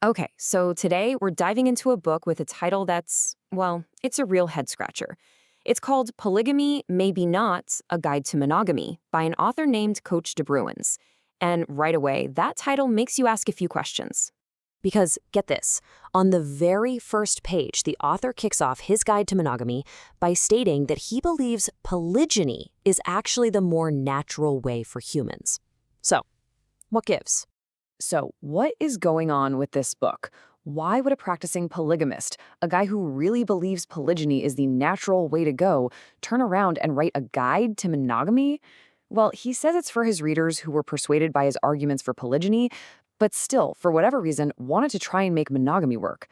Okay, so today we're diving into a book with a title that's, well, it's a real head scratcher. It's called Polygamy Maybe Not, A Guide to Monogamy by an author named Coach De Bruyns. And right away, that title makes you ask a few questions. Because, get this, on the very first page, the author kicks off his guide to monogamy by stating that he believes polygyny is actually the more natural way for humans. So, what gives? So, what is going on with this book? Why would a practicing polygamist, a guy who really believes polygyny is the natural way to go, turn around and write a guide to monogamy? Well, he says it's for his readers who were persuaded by his arguments for polygyny, but still, for whatever reason, wanted to try and make monogamy work.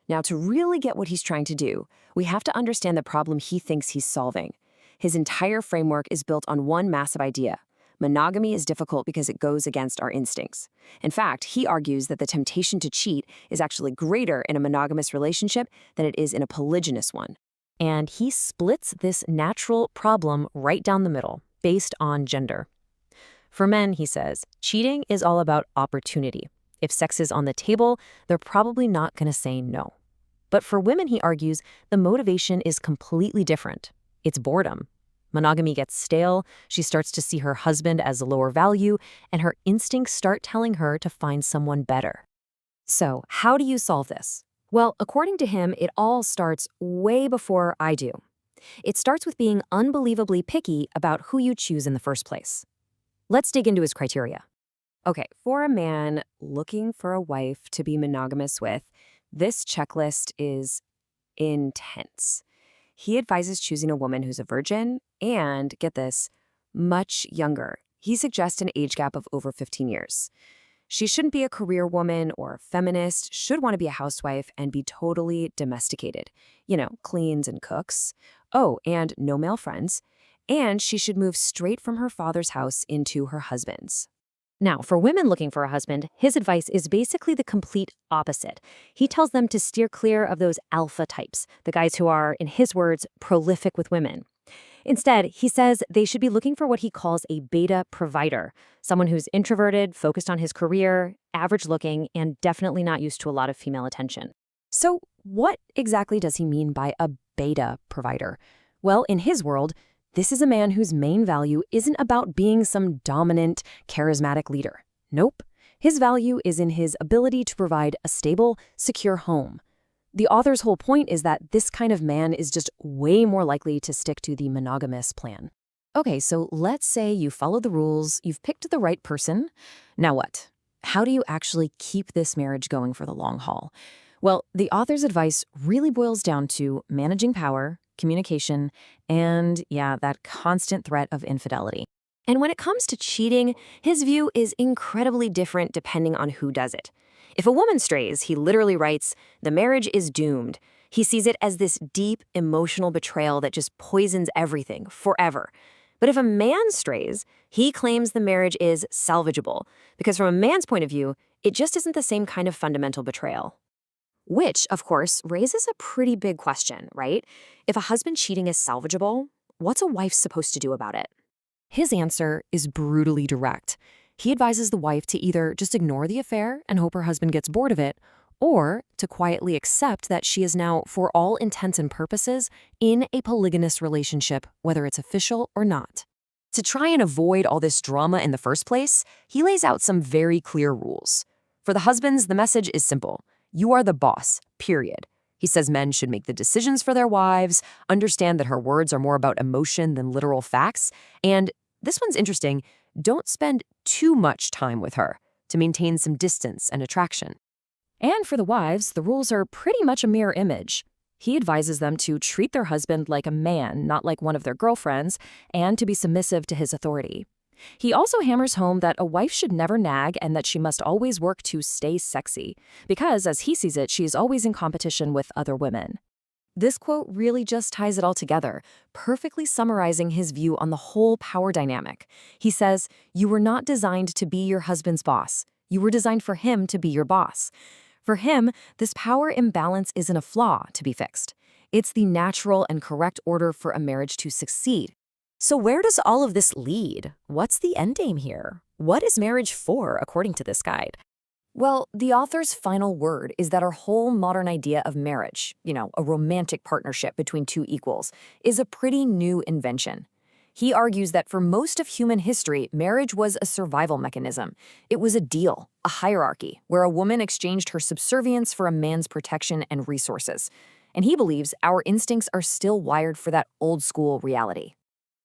Now, to really get what he's trying to do, we have to understand the problem he thinks he's solving. His entire framework is built on one massive idea. Monogamy is difficult because it goes against our instincts. In fact, he argues that the temptation to cheat is actually greater in a monogamous relationship than it is in a polygynous one. And he splits this natural problem right down the middle, based on gender. For men, he says, cheating is all about opportunity. If sex is on the table, they're probably not going to say no. But for women, he argues, the motivation is completely different. It's boredom. Monogamy gets stale, she starts to see her husband as a lower value, and her instincts start telling her to find someone better. So, how do you solve this? Well, according to him, it all starts way before I do. It starts with being unbelievably picky about who you choose in the first place. Let's dig into his criteria. Okay, for a man looking for a wife to be monogamous with, this checklist is intense. He advises choosing a woman who's a virgin and, get this, much younger. He suggests an age gap of over 15 years. She shouldn't be a career woman or a feminist, should want to be a housewife and be totally domesticated. Cleans and cooks. Oh, and no male friends. And she should move straight from her father's house into her husband's. Now, for women looking for a husband, his advice is basically the complete opposite. He tells them to steer clear of those alpha types, the guys who are, in his words, prolific with women. Instead, he says they should be looking for what he calls a beta provider, someone who's introverted, focused on his career, average-looking, and definitely not used to a lot of female attention. So what exactly does he mean by a beta provider? Well, in his world, this is a man whose main value isn't about being some dominant, charismatic leader. Nope. His value is in his ability to provide a stable, secure home. The author's whole point is that this kind of man is just way more likely to stick to the monogamous plan. Okay, so let's say you follow the rules, you've picked the right person. Now what? How do you actually keep this marriage going for the long haul? Well, the author's advice really boils down to managing power, communication, and, that constant threat of infidelity. And when it comes to cheating, his view is incredibly different depending on who does it. If a woman strays, he literally writes, the marriage is doomed. He sees it as this deep, emotional betrayal that just poisons everything, forever. But if a man strays, he claims the marriage is salvageable, because from a man's point of view, it just isn't the same kind of fundamental betrayal. Which, of course, raises a pretty big question, right? If a husband cheating is salvageable, what's a wife supposed to do about it? His answer is brutally direct. He advises the wife to either just ignore the affair and hope her husband gets bored of it, or to quietly accept that she is now, for all intents and purposes, in a polygynous relationship, whether it's official or not. To try and avoid all this drama in the first place, he lays out some very clear rules. For the husbands, the message is simple. You are the boss, period. He says men should make the decisions for their wives, understand that her words are more about emotion than literal facts, and, this one's interesting, don't spend too much time with her to maintain some distance and attraction. And for the wives, the rules are pretty much a mirror image. He advises them to treat their husband like a man, not like one of their girlfriends, and to be submissive to his authority. He also hammers home that a wife should never nag and that she must always work to stay sexy, because, as he sees it, she is always in competition with other women. This quote really just ties it all together, perfectly summarizing his view on the whole power dynamic. He says, you were not designed to be your husband's boss. You were designed for him to be your boss. For him, this power imbalance isn't a flaw to be fixed. It's the natural and correct order for a marriage to succeed. So where does all of this lead? What's the endgame here? What is marriage for, according to this guide? Well, the author's final word is that our whole modern idea of marriage, a romantic partnership between two equals, is a pretty new invention. He argues that for most of human history, marriage was a survival mechanism. It was a deal, a hierarchy, where a woman exchanged her subservience for a man's protection and resources. And he believes our instincts are still wired for that old school reality.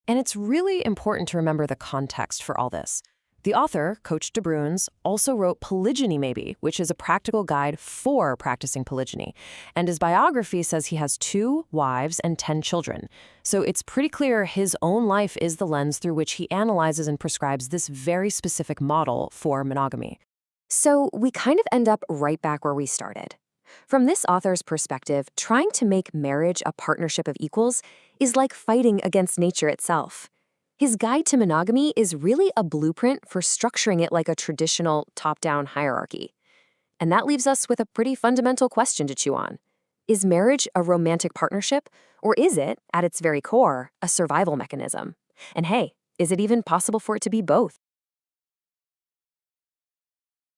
And it's really important to remember the context for all this. The author, Coach De Bruyns, also wrote Polygyny Maybe, which is a practical guide for practicing polygyny. And his biography says he has 2 wives and 10 children. So it's pretty clear his own life is the lens through which he analyzes and prescribes this very specific model for monogamy. So we kind of end up right back where we started. From this author's perspective, trying to make marriage a partnership of equals is like fighting against nature itself. His guide to monogamy is really a blueprint for structuring it like a traditional top-down hierarchy. And that leaves us with a pretty fundamental question to chew on. Is marriage a romantic partnership, or is it, at its very core, a survival mechanism? And hey, is it even possible for it to be both?